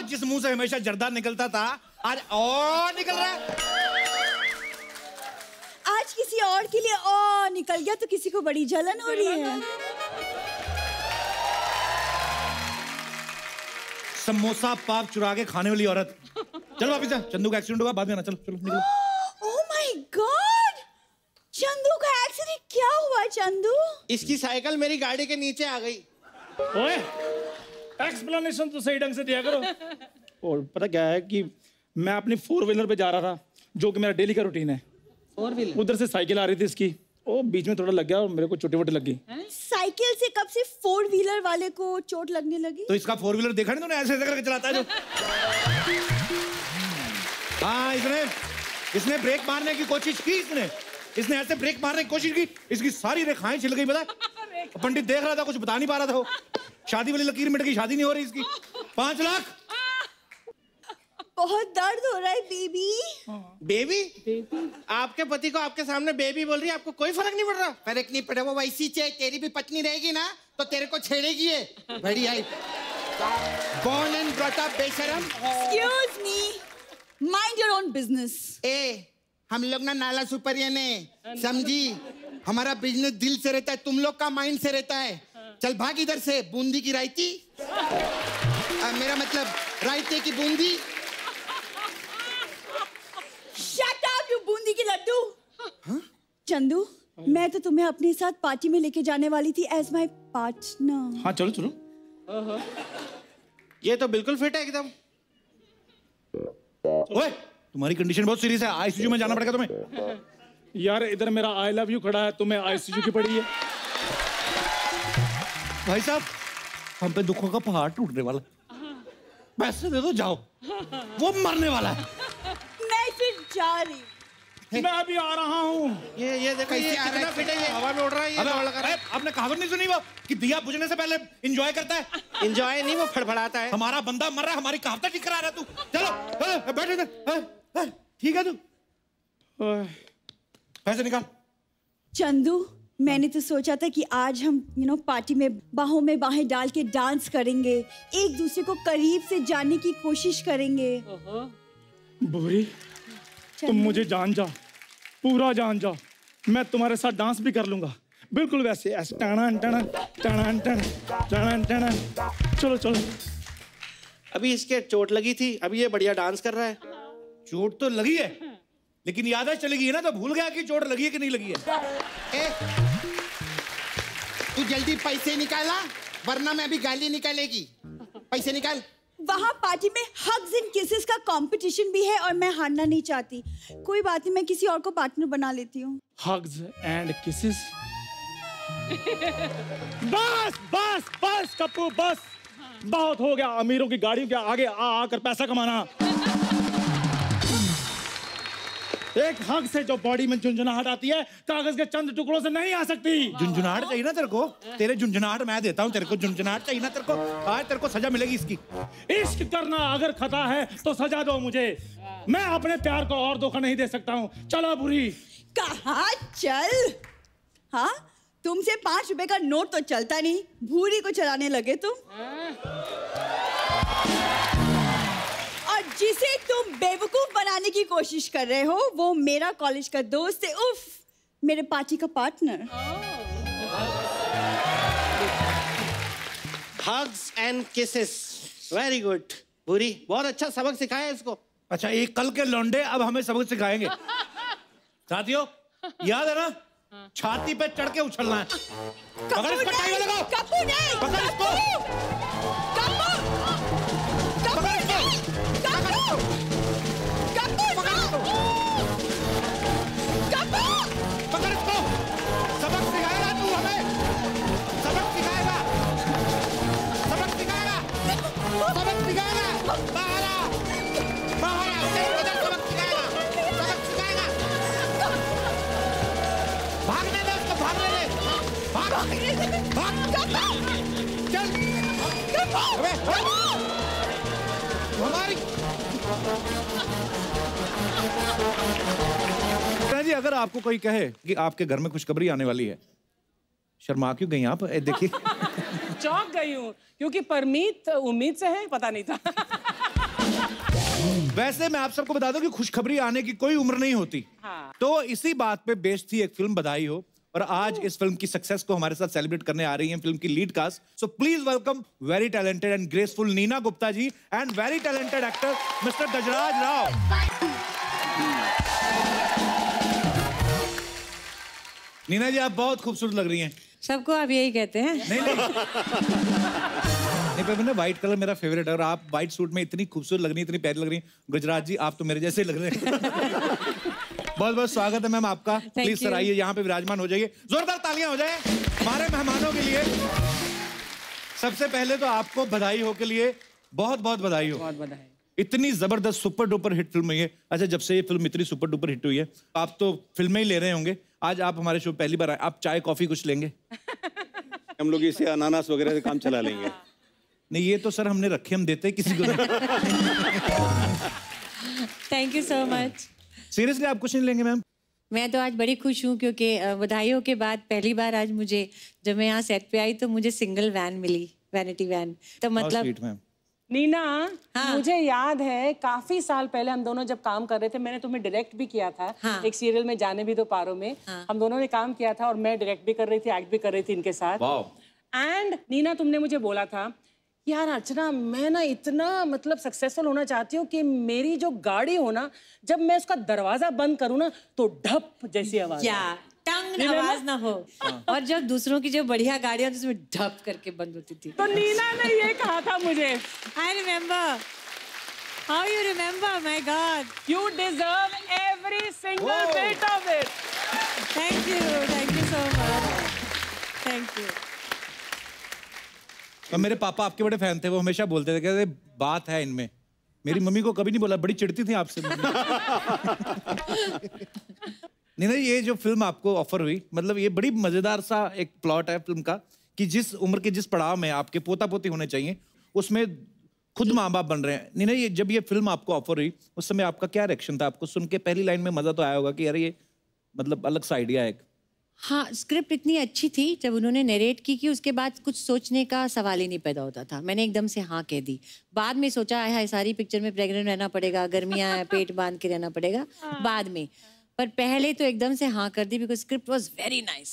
जिस मुंह से हमेशा जर्दा निकलता था आज और निकल रहा है। आज किसी और के लिए और निकल गया तो किसी को बड़ी जलन हो रही है। समोसा पाप चुरा के खाने वाली औरत। चल वापिस जा, चंदू का एक्सीडेंट होगा, बाद में आना। चलो चलो निकलो। ओह माय गॉड, चंदू का एक्सीडेंट क्या हुआ? चंदू, इसकी साइकिल मेरी गाड़ी के नीचे आ गई। ओए, एक्सप्लेनेशन तो सही ढंग से दिया करो। और पता क्या है कि मैं अपनी 4 व्हीलर पे जा रहा था, जो कि मेरा डेली का रूटीन है। 4 व्हीलर? उधर से साइकिल आ रही थी इसकी, वो बीच में थोड़ा लग गया और मेरे को चोटी वोटी लग गई। साइकिल से कब से 4 व्हीलर वाले को चोट लगने लगी? तो इसका 4 व्हीलर देखा नहीं तूने, ऐसे ऐसे करके चलाता है जो। हाँ, इसने ब्रेक मारने की कोशिश की। इसने ऐसे ब्रेक मारने की कोशिश की, इसकी सारी रेखाएं छिल गई। पता, पंडित देख रहा था, कुछ बता नहीं पा रहा था। वो शादी वाली लकीर मिट गई, शादी नहीं हो रही इसकी। 5 लाख। बहुत दर्द हो रहा है बेबी। बेबी? आपके पति को आपके सामने बेबी बोल रही है, आपको कोई फर्क नहीं पड़ रहा? फर्क नहीं पड़ा, वो वैसी चाहे तेरी भी पत्नी रहेगी ना तो तेरे को छेड़ेगी ये। बढ़िया है। Born and brought up बेशरम। Excuse me, mind your own business। हम लोग ना नाला सुपरिया ने, समझी? हमारा बिजनेस दिल से रहता है, तुम लोग का माइंड से रहता है। चल भाग इधर से। बूंदी की रायती, मेरा मतलब रायते की Bundi. Shut up, you Bundi की लड्डू। चंदू, मैं तो तुम्हें अपने साथ पार्टी में लेके जाने वाली थी as my partner। हाँ चलो चलो। ये तो बिल्कुल फिट है एकदम। ओए, तुम्हारी कंडीशन बहुत सीरियस है, आईसीयू में जाना पड़ेगा तुम्हें। यार इधर मेरा आई लव यू खड़ा है, तुम्हें आईसीयू की पड़ी है। भाई साहब, हम पे दुखों का पहाड़ टूटने वाला। पैसे दे दो, जाओ। वो मरने वाला है। मैं फिर जा रही। मैं अभी आ रहा हूँ। ये देखो, ये कितना फिट है, ये हवा में उड़ रहा है। ये आपने कहावत नहीं सुनी वो कि दिया बुझने से पहले एंजॉय करता है? एंजॉय नहीं, वो फड़फड़ाता है। हमारा बंदा मर रहा है, हमारी कहावत ठीक करा रहा है तू। चलो बैठ इधर। ठीक है तू, पैसे निकाल। चंदू, मैंने तो सोचा था कि आज हम पार्टी में बाहों में बाहें डाल के डांस करेंगे, एक दूसरे को करीब से जानने की कोशिश करेंगे। भूरी, तुम मुझे जान जा, पूरा जान जा। मैं तुम्हारे साथ डांस भी कर लूंगा, बिल्कुल वैसे ऐसे। चलो चलो। अभी इसके चोट लगी थी, अभी ये बढ़िया डांस कर रहा है। चोट तो लगी है, लेकिन याद है चली गई है ना, तो भूल गया कि चोट लगी है कि नहीं लगी है। तू जल्दी पैसे निकाला, वरना मैं अभी गाली निकालेगी। पैसे निकाल। वहाँ पार्टी में हग्स एंड किसेस का कंपटीशन भी है और मैं हारना नहीं चाहती। कोई बात नहीं, मैं किसी और को पार्टनर बना लेती हूँ। Hugs and kisses? बस बस बस कप्पू, बस बहुत हो गया। अमीरों की गाड़ियों के आगे आकर पैसा कमाना। एक हग से जो बॉडी में झुंझुनाहट आती है, कागज के चंद टुकड़ों से नहीं आ सकती। झुंझुनाहट चाहिए ना तेरे को? तेरे झुंझुनाहट मैं देता हूँ तेरे को। झुंझुनाहट चाहिए ना तेरे को? आज तेरे को सजा मिलेगी इसकी। इश्क करना अगर खता है तो सजा दो मुझे। मैं अपने प्यार को और धोखा नहीं दे सकता हूँ। चलो बुरी। कहाँ चल? हाँ, तुमसे 5 रुपए का नोट तो चलता नहीं, भूरी को चलाने लगे तुम। और जिसे तुम बेवकूफ बनाने की कोशिश कर रहे हो, वो मेरा कॉलेज का दोस्त है। उफ, मेरे पार्टी का partner. Hugs and kisses, very good. बुरी, बहुत अच्छा सबक सिखाया इसको। अच्छा, एक कल के लौंडे अब हमें सबक सिखाएंगे। साथियों, याद है ना, छाती पे चढ़ के उछलना है। पकड़ इसको, टाइगर लगाओ। कप्पू नहीं, पकड़ इसको। कप्पू, कप्पू नहीं, कप्पू, कप्पू, कप्पू, पकड़ इसको। सबक सिखाएगा तू हमें, सबक सिखाएगा, सबक सिखाएगा, सबक सिखाएगा। बाहर आ, बाहर आ, सबक सिखाएगा, सबक सिखाएगा। भागने दे उसको, भागने दे, भाग, भाग, चल, अबे, हमारी। जी, अगर आपको कोई कहे कि आपके घर में खुशखबरी आने वाली है, शर्मा क्यों गई आप? देखिए चौंक गई हूँ क्योंकि परमीत उम्मीद से है, पता नहीं था। वैसे मैं आप सबको बता दूं कि खुशखबरी आने की कोई उम्र नहीं होती। हाँ। तो इसी बात पे बेस्ड थी एक फिल्म बधाई हो, और आज इस फिल्म की सक्सेस को हमारे साथ सेलिब्रेट करने आ रही हैं फिल्म की lead cast. So please welcome very talented and graceful Neena Gupta ji and very talented actor mister Gajraj Rao. Neena ji, आप बहुत खूबसूरत लग रही हैं। सबको आप यही कहते हैं। नहीं पर मैंने व्हाइट कलर मेरा फेवरेट है, और आप व्हाइट सूट में इतनी खूबसूरत लग रही हैं, इतनी प्यारी लग रही हैं। गुजरात जी, आप तो मेरे जैसे लग रहे हैं। बहुत बहुत स्वागत है मैम आपका। प्लीज सर आइए, यहाँ पे विराजमान हो जाइए। जोरदार तालियां हो जाए हमारे मेहमानों के लिए। सबसे पहले तो आपको बधाई हो के लिए बहुत बहुत बधाई हो। बहुत बधाई। इतनी जबरदस्त सुपर डुपर हिट फिल्म है ये। अच्छा, जब से ये फिल्म इतनी सुपर डुपर हिट हुई है, आप तो फिल्में ही ले रहे होंगे। आज आप हमारे शो पहली बार आए, आप चाय कॉफी कुछ लेंगे? हम लोग इसे अनानास वगैरह से काम चला लेंगे। नहीं, ये तो सर हमने रखे, हम देते किसी को नहीं। Thank you so much. Seriously आप कुछ नहीं लेंगे मैम? मैं तो आज बड़ी खुश हूँ क्योंकि बधाइयों के बाद पहली बार आज मुझे, जब मैं यहाँ सेट पे आई तो मुझे सिंगल वैन मिली, वैनिटी वैन। तो मतलब नीना, हाँ। मुझे याद है काफी साल पहले हम दोनों जब काम कर रहे थे, मैंने तुम्हें डायरेक्ट भी किया था। हाँ। एक सीरियल में जाने भी दो पारों में। हाँ। हम दोनों ने काम किया था और मैं डायरेक्ट भी कर रही थी, एक्ट भी कर रही थी इनके साथ। एंड नीना, तुमने मुझे बोला था यार अर्चना, मैं ना इतना मतलब सक्सेसफुल होना चाहती हूँ कि मेरी जो गाड़ी हो ना, जब मैं उसका दरवाजा बंद करूँ ना तो ढप जैसी आवाज। क्या टंग आवाज ना हो। और जब दूसरों की जो बढ़िया गाड़ियां तो उसमें ढप करके बंद होती थी। तो नीना ने ये कहा था मुझे। I remember. How you remember? My God. You deserve every single bit of it. Thank you so much. Thank you. और मेरे पापा आपके बड़े फैन थे, वो हमेशा बोलते थे, कहते बात है इनमें। मेरी मम्मी को कभी नहीं बोला, बड़ी चिढ़ती थी आपसे। नहीं, ये जो फिल्म आपको ऑफर हुई, मतलब ये बड़ी मजेदार सा एक प्लॉट है फिल्म का कि जिस उम्र के जिस पड़ाव में आपके पोता पोती होने चाहिए, उसमें खुद माँ बाप बन रहे हैं। नहीं, ये जब ये फिल्म आपको ऑफर हुई, उस समय आपका क्या रिएक्शन था? आपको सुन के पहली लाइन में मजा तो आया होगा कि यार ये मतलब अलग सा आइडिया है। हाँ, स्क्रिप्ट इतनी अच्छी थी जब उन्होंने नरेट की कि उसके बाद कुछ सोचने का सवाल ही नहीं पैदा होता था। मैंने एकदम से हाँ कह दी। बाद में सोचा है सारी पिक्चर में प्रेग्नेंट रहना पड़ेगा, गर्मियाँ हैं, पेट बांध के रहना पड़ेगा बाद में, पर पहले तो एकदम से हाँ कर दी because script was very nice.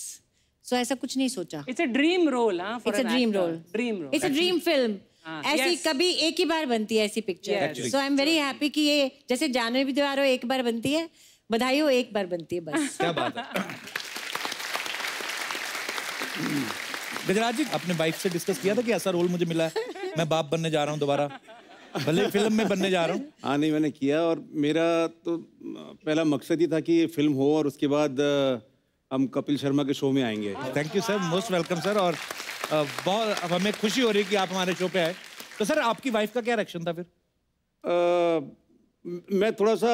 So ऐसा कुछ नहीं सोचा। It's a dream role. It's a dream role. It's a dream film. ऐसी कभी एक ही बार बनती है ऐसी picture. So I am very happy कि ये जैसे जानवी भी त्योहार हो एक बार बनती है, बधाई हो एक बार बनती है बस। क्या बात है। गजराज जी, अपने वाइफ से डिस्कस किया था कि ऐसा रोल मुझे मिला है, मैं बाप बनने जा रहा हूँ दोबारा, भले फिल्म में बनने जा रहा हूँ? हाँ, नहीं मैंने किया, और मेरा तो पहला मकसद ही था कि ये फिल्म हो और उसके बाद हम कपिल शर्मा के शो में आएंगे। Thank you sir, most welcome sir. और बहुत हमें खुशी हो रही है कि आप हमारे शो पे आए। तो सर, आपकी वाइफ का क्या रिएक्शन था फिर? मैं थोड़ा सा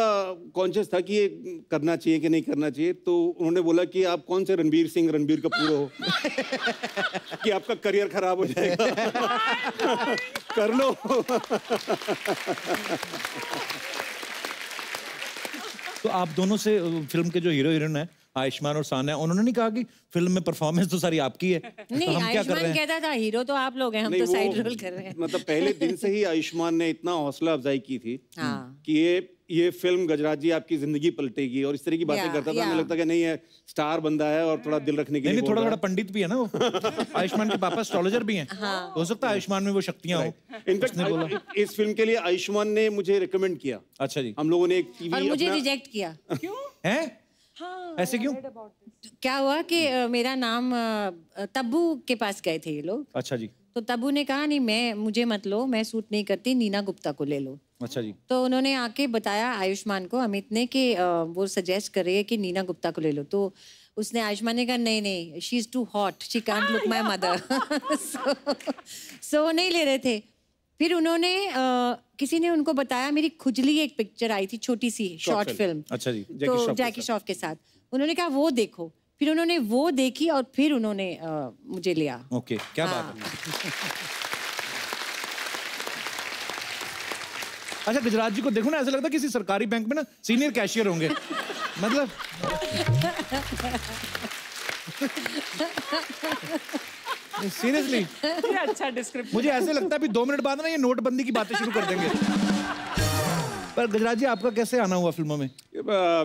कॉन्शियस था कि ये करना चाहिए कि नहीं करना चाहिए, तो उन्होंने बोला कि आप कौन से रणबीर सिंह, रणबीर कपूर हो कि आपका करियर खराब हो जाएगा। कर लो। तो आप दोनों से फिल्म के जो हीरो हीरोइन है आयुष्मान और सान्या, उन्होंने नहीं कहा कि फिल्म में परफॉर्मेंस तो सारी आपकी है? नहीं, तो हम क्या कर रहे हैं? कहता था हीरो तो आप लोग हैं, हम तो साइड रोल कर रहे हैं। मतलब पहले दिन से ही आयुष्मान ने इतना हौसला अफजाई की थी कि ये फिल्म गजराज जी आपकी जिंदगी पलटेगी, और इस तरह की बातें करता था। हमें लगता कि नहीं, है स्टार बंदा है और थोड़ा दिल रखने के लिए। थोड़ा थोड़ा पंडित भी है ना वो। आयुष्मान के पापा एस्ट्रोलॉजर भी हैं। हो सकता है आयुष्मान में वो शक्तियां हो। इनफैक्ट इस फिल्म के लिए आयुष्मान ने मुझे रिकमेंड किया। अच्छा जी। हम लोगों ने एक टीवी, और मुझे रिजेक्ट किया। क्यों? हैं? ऐसे क्यों? क्या हुआ कि मेरा नाम तब्बू के पास गए थे ये लोग। अच्छा जी। तो तब्बू ने कहा नहीं, मुझे मत लो, मैं सूट नहीं करती, नीना गुप्ता को ले लो। अच्छा जी। तो उन्होंने आके बताया आयुष्मान को, अमित ने, कि वो सजेस्ट कर रही है कि नीना गुप्ता को ले लो। तो उसने, आयुष्मान ने कहा नहीं, she is too hot, she can't look my mother. So नहीं ले रहे थे। फिर उन्होंने किसी ने उनको बताया, मेरी खुजली एक पिक्चर आई थी, छोटी सी शॉर्ट फिल्म। अच्छा जी। तो जैकी श्रॉफ के साथ उन्होंने कहा वो देखो। फिर उन्होंने वो देखी और फिर उन्होंने मुझे लिया। ओके, क्या बात है। अच्छा, गुजरात जी को देखो ना, ऐसा लगता है किसी सरकारी बैंक में ना सीनियर कैशियर होंगे। मतलब सीरियसली ये अच्छा डिस्क्रिप्शन। मुझे ऐसे लगता है अभी 2 मिनट बाद ना ये नोटबंदी की बातें शुरू कर देंगे। पर गजराज जी आपका कैसे आना हुआ फिल्मों में?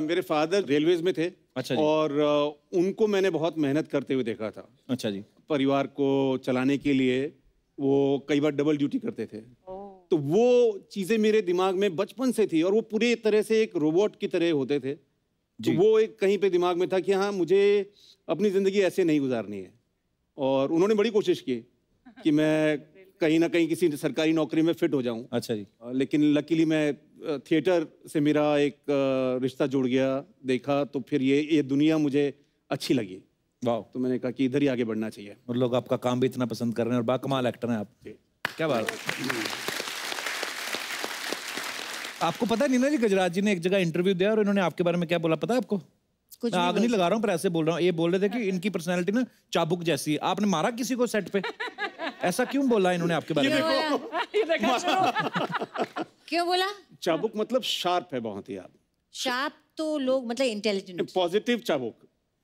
मेरे फादर रेलवेज में थे। अच्छा जी। और उनको मैंने बहुत मेहनत करते हुए देखा था। अच्छा जी। परिवार को चलाने के लिए वो कई बार डबल ड्यूटी करते थे। तो वो चीजें मेरे दिमाग में बचपन से थी और वो पूरी तरह से एक रोबोट की तरह होते थे। तो वो एक कहीं पे दिमाग में था कि हाँ मुझे अपनी जिंदगी ऐसे नहीं गुजारनी है। और उन्होंने बड़ी कोशिश की कि मैं कहीं ना कहीं किसी सरकारी नौकरी में फिट हो जाऊं। अच्छा जी। लेकिन लकीली मैं थिएटर से मेरा एक रिश्ता जुड़ गया, देखा तो फिर ये दुनिया मुझे अच्छी लगी। वाह। तो मैंने कहा कि इधर ही आगे बढ़ना चाहिए। और लोग आपका काम भी इतना पसंद कर रहे हैं और बाकमाल एक्टर हैं आप। क्या बात है। आपको पता है नीना जी, गजराज जी ने एक जगह इंटरव्यू दिया और इन्होंने आपके बारे में क्या बोला पता है आपको? मैं आग नहीं लगा रहा हूँ पर ऐसे बोल रहा हूँ। ये बोल रहे थे कि इनकी पर्सनैलिटी ना चाबुक जैसी है। आपने मारा किसी को सेट पे? ऐसा क्यों बोला इन्होंने आपके बारे में? क्यों बोला? चाबुक मतलब शार्प है बहुत ही। आप शार्प तो लोग मतलब इंटेलिजेंट। पॉजिटिव चाबुक,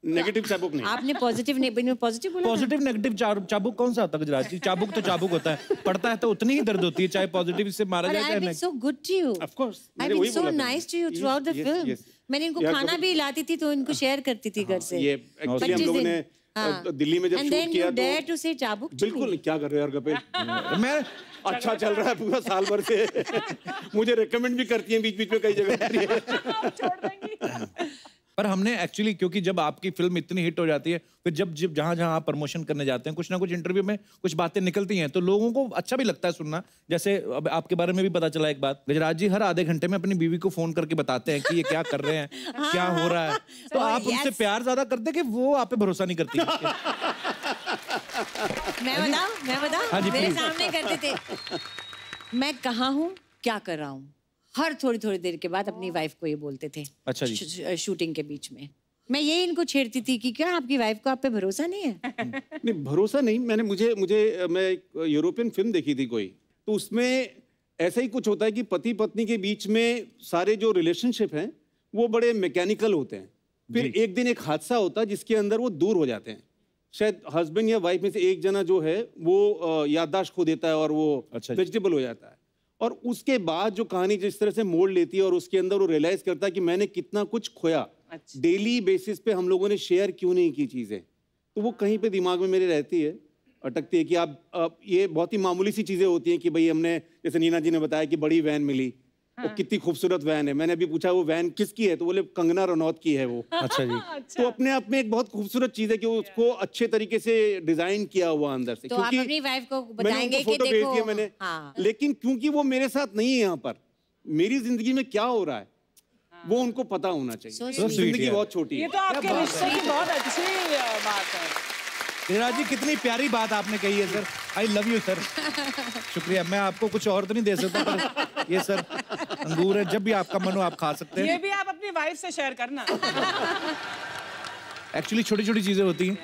नेगेटिव चाबुक नहीं। आपने पॉजिटिव पॉजिटिव बोला। पॉजिटिव नेगेटिव चाबुक कौन सा होता है गजराज जी? चाबुक तो चाबुक होता है, पड़ता है तो उतनी ही दर्द होती है, चाहे पॉजिटिव से मारा जाए चाहे so good to you. Of course I been so nice to you throughout the film. मैंने इनको खाना भी लाती थी तो इनको शेयर करती थी घर से। ये एक्चुअली हम लोगों ने दिल्ली में जब शूट किया तो डेयर टू से चाबुक। बिल्कुल। क्या कर रहे हो यार कपिल? मैं अच्छा चल रहा है पूरा साल भर से। मुझे रेकमेंड भी करती हैं बीच बीच में कई जगह। पर हमने एक्चुअली क्योंकि जब आपकी फिल्म इतनी हिट हो जाती है फिर जब जब जहाँ जहाँ आप प्रमोशन करने जाते हैं कुछ ना कुछ इंटरव्यू में कुछ बातें निकलती हैं तो लोगों को अच्छा भी लगता है सुनना। जैसे अब आपके बारे में भी पता चला एक बात, गजराज जी हर आधे घंटे में अपनी बीवी को फोन करके बताते हैं कि ये क्या कर रहे हैं, क्या हो रहा है। तो आप उनसे प्यार ज्यादा करते कि वो आप पे भरोसा नहीं करती? मैं बताऊं मेरे सामने करते थे। मैं कहाँ हूँ, क्या कर रहा हूँ, हर थोड़ी देर के बाद अपनी वाइफ को ये बोलते थे। अच्छा जी। शूटिंग के बीच में मैं यही इनको छेड़ती थी कि क्या आपकी वाइफ को आप पे भरोसा नहीं है? नहीं भरोसा नहीं। मैं एक यूरोपियन फिल्म देखी थी कोई, तो उसमें ऐसा ही कुछ होता है कि पति पत्नी के बीच में सारे जो रिलेशनशिप हैं वो बड़े मैकेनिकल होते हैं। फिर एक दिन एक हादसा होता है जिसके अंदर वो दूर हो जाते हैं। शायद हस्बैंड या वाइफ में से एक जना जो है वो याददाश्त खो देता है और वो वेजिटेबल हो जाता है। और उसके बाद जो कहानी जिस तरह से मोड़ लेती है और उसके अंदर वो रियलाइज करता है कि मैंने कितना कुछ खोया। डेली बेसिस पे हम लोगों ने शेयर क्यों नहीं की चीजें, तो वो कहीं पे दिमाग में मेरे रहती है, अटकती है कि आप ये बहुत ही मामूली सी चीजें होती हैं कि भाई हमने, जैसे नीना जी ने बताया कि बड़ी वैन मिली, वो कितनी खूबसूरत वैन है। मैंने अभी पूछा वो वैन किसकी है, तो बोले कंगना रनौत की है वो। अच्छा जी। तो अपने आप में एक बहुत खूबसूरत चीज है कि उसको अच्छे तरीके से डिजाइन किया हुआ अंदर से। तो आप अपनी वाइफ को बताएंगे कि देखो मैंने, लेकिन क्योंकि वो मेरे साथ नहीं है यहाँ पर, मेरी जिंदगी में क्या हो रहा है वो उनको पता होना चाहिए। जिंदगी बहुत छोटी है। ये तो आपके रिश्ते की बहुत अच्छी बात है। गजराज जी कितनी प्यारी बात आपने कही है sir. I love you sir. शुक्रिया। मैं आपको कुछ और तो नहीं दे सकता पर ये सर अंगूर है, जब भी आपका मन हो आप खा सकते हैं। ये भी आप अपनी वाइफ से शेयर करना। एक्चुअली छोटी छोटी चीजें होती हैं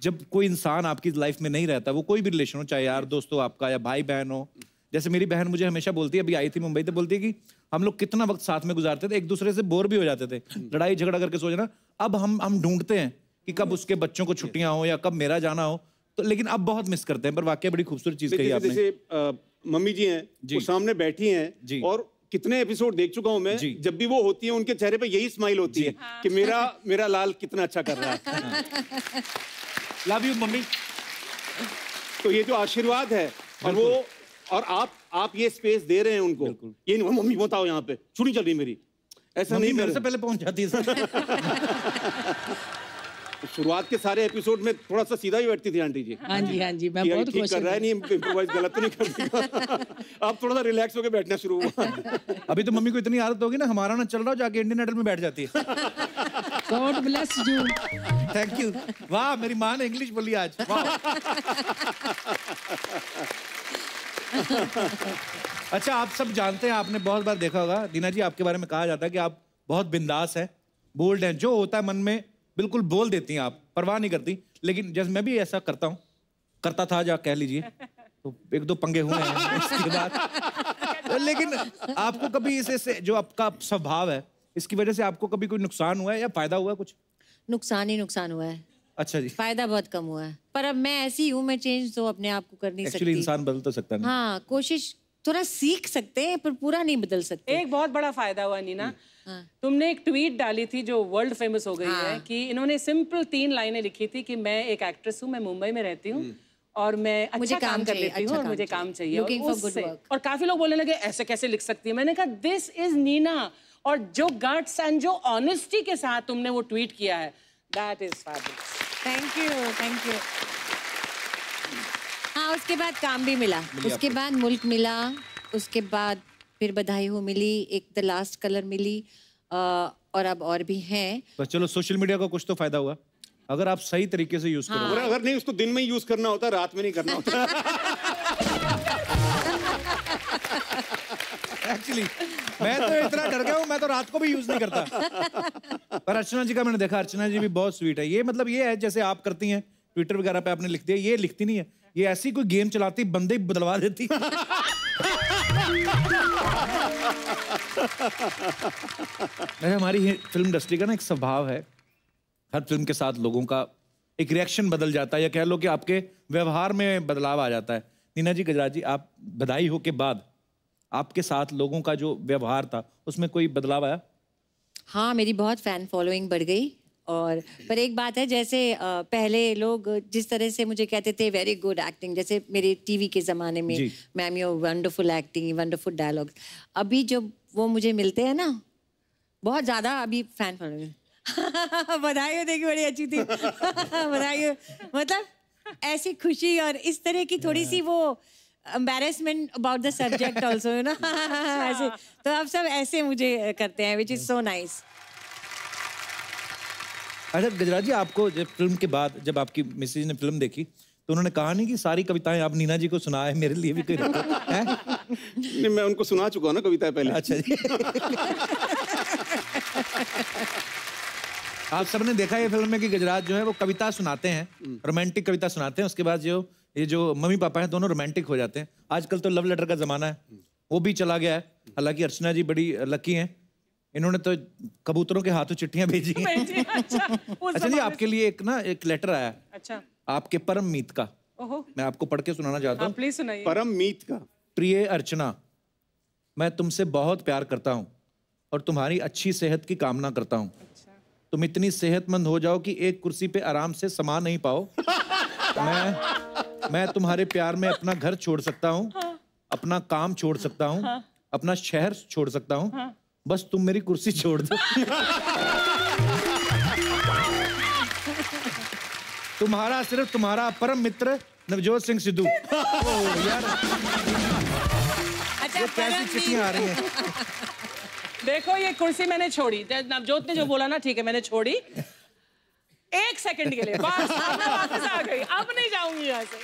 जब कोई इंसान आपकी लाइफ में नहीं रहता, वो कोई भी रिलेशन हो, चाहे यार दोस्त हो आपका या भाई बहन हो। जैसे मेरी बहन मुझे हमेशा बोलती है, अभी आई थी मुंबई तो बोलती है कि हम लोग कितना वक्त साथ में गुजारते थे, एक दूसरे से बोर भी हो जाते थे, लड़ाई झगड़ा करके सो जाना। अब हम ढूंढते हैं कि कब उसके बच्चों को छुट्टियां हो या कब मेरा जाना हो, तो लेकिन अब बहुत मिस करते हैं। पर वाकई बड़ी खूबसूरत चीज कही आपने। जैसे मम्मी जी हैं, वो सामने बैठी हैं और कितने एपिसोड देख चुका हूं मैं, जब भी वो होती है उनके चेहरे पे यही स्माइल होती है कि मेरा लाल कितना अच्छा कर रहा है। Love you mummy. तो ये जो आशीर्वाद है और आप ये स्पेस दे रहे हैं उनको, ये नहीं मम्मी बताओ यहाँ पे छुट्टी चल रही मेरी, ऐसा नहीं। मेरे से पहले पहुंच जाती है सर। शुरुआत के सारे एपिसोड में थोड़ा सा सीधा ही बैठती थी आंटी जी। हाँ जी मैं बहुत ठीक कर रहा है, नहीं इम्प्रोवाइज गलत तो नहीं कर देगा। अब थोड़ा सा रिलैक्स होकर बैठना शुरू हुआ। अभी तो मम्मी को इतनी आदत होगी ना, हमारा ना चल रहा हो जाके इंडियन आइडल में बैठ जाती है। God bless you. Thank you. वाह मेरी माँ ने इंग्लिश बोली आज। अच्छा आप सब जानते हैं, आपने बहुत बार देखा होगा नीना जी, आपके बारे में कहा जाता है कि आप बहुत बिंदास हैं, बोल्ड हैं, जो होता है मन में बिल्कुल बोल देती हैं आप, परवाह नहीं करती। लेकिन जैसे मैं भी ऐसा करता था जा कह लीजिए, तो एक दो पंगे हुए हैं इसके बाद। लेकिन आपको कभी इसे जो आपका स्वभाव है इसकी वजह से आपको कभी कोई नुकसान हुआ है या फायदा हुआ है कुछ? नुकसान ही नुकसान हुआ है। अच्छा जी। फायदा बहुत कम हुआ है, पर अब मैं ऐसी हूँ, मैं चेंज तो अपने आप को कर नहीं एक्चुअली सकती। इंसान बदल तो सकता नहीं। हाँ, कोशिश थोड़ा सीख सकते हैं पर पूरा नहीं बदल सकते। एक बहुत बड़ा फायदा हुआ नीना, तुमने एक ट्वीट डाली थी जो वर्ल्ड फेमस हो गई है कि इन्होंने सिंपल 3 लाइनें लिखी थी कि मैं एक एक्ट्रेस हूँ, मैं मुंबई में रहती हूँ और मैं अच्छा काम कर लेती हूँ और मुझे काम चाहिए। Looking for good work. और काफी लोग बोलने लगे ऐसे कैसे लिख सकती है। मैंने कहा दिस इज नीना, और जो गट्स एंड जो ऑनेस्टी के साथ तुमने वो ट्वीट किया है, that is fabulous. Thank you, thank you. हाँ, उसके बाद काम भी मिला, उसके बाद मुल्क मिला, उसके बाद फिर बधाई हो मिली, एक द लास्ट कलर मिली, और अब और भी हैं। बस चलो, सोशल मीडिया का कुछ तो फायदा हुआ अगर आप सही तरीके से यूज करो। और अगर नहीं उसको दिन में यूज करना होता, रात में नहीं करना होता। एक्चुअली मैं तो इतना डर गया हूँ, मैं तो रात को भी यूज नहीं करता। पर अर्चना जी का मैंने देखा, अर्चना जी भी बहुत स्वीट है। ये मतलब ये है जैसे आप करती हैं ट्विटर वगैरह पे आपने लिख दिया, ये लिखती नहीं है, ये ऐसी कोई गेम चलाती बंदे ही बदलवा देती। हमारी फिल्म इंडस्ट्री का ना एक स्वभाव है, हर फिल्म के साथ लोगों का एक रिएक्शन बदल जाता है, या कह लो कि आपके व्यवहार में बदलाव आ जाता है। नीना जी, गजराज जी, आप बधाई हो के बाद आपके साथ लोगों का जो व्यवहार था उसमें कोई बदलाव आया? हाँ, मेरी बहुत फैन फॉलोइंग बढ़ गई। और पर एक बात है, जैसे पहले लोग जिस तरह से मुझे कहते थे वेरी गुड एक्टिंग, जैसे मेरे टीवी के ज़माने में ma'am you wonderful acting, wonderful dialogues, अभी जब वो मुझे मिलते हैं ना, बहुत ज़्यादा अभी फैन फॉलोइंग। बधाई हो, देखी बड़ी अच्छी थी। बधाई हो, मतलब ऐसी खुशी और इस तरह की थोड़ी सी वो embarrassment about the subject also, you know. ऐसे तो आप सब ऐसे मुझे करते हैं, which is so nice. अच्छा गजराज जी, आपको जब फिल्म के बाद जब आपकी मिसेज ने फिल्म देखी तो उन्होंने कहा नहीं कि सारी कविताएं आप नीना जी को सुनाए, मेरे लिए भी कोई रखो? नहीं, मैं उनको सुना चुका हूँ ना कविताएं पहले। अच्छा जी। आप सबने देखा ये फिल्म में कि गजराज जो है वो कविता सुनाते हैं, रोमांटिक कविता सुनाते हैं, उसके बाद ये जो मम्मी पापा हैं दोनों रोमांटिक हो जाते हैं। आजकल तो लव लेटर का जमाना है, वो भी चला गया है। हालांकि अर्चना जी बड़ी लकी हैं, इन्होंने तो कबूतरों के हाथों चिट्ठियां भेजी हैं। अच्छा जी, आपके लिए एक लेटर आया। अच्छा, आपके परम मीत का, मैं आपको पढ़ के सुनाना चाहता हूँ। प्लीज सुनाइए। परम मीत का। प्रिय अर्चना, मैं तुमसे बहुत प्यार करता हूँ और तुम्हारी अच्छी सेहत की कामना करता हूँ। तुम इतनी सेहतमंद हो जाओ कि एक कुर्सी पे आराम से समा नहीं पाओ। मैं तुम्हारे प्यार में अपना घर छोड़ सकता हूँ, अपना काम छोड़ सकता हूँ, अपना शहर छोड़ सकता हूँ, बस तुम मेरी कुर्सी छोड़ दो। तुम्हारा सिर्फ तुम्हारा परम मित्र नवजोत सिंह सिद्धू। यार अच्छा, कैसी चिट्ठियां आ रही हैं। देखो ये कुर्सी मैंने छोड़ी, नवजोत ने जो बोला ना, ठीक है मैंने छोड़ी 1 सेकंड के लिए, बस अब मैं वापस आ गई, अब नहीं जाऊंगी यहाँ से।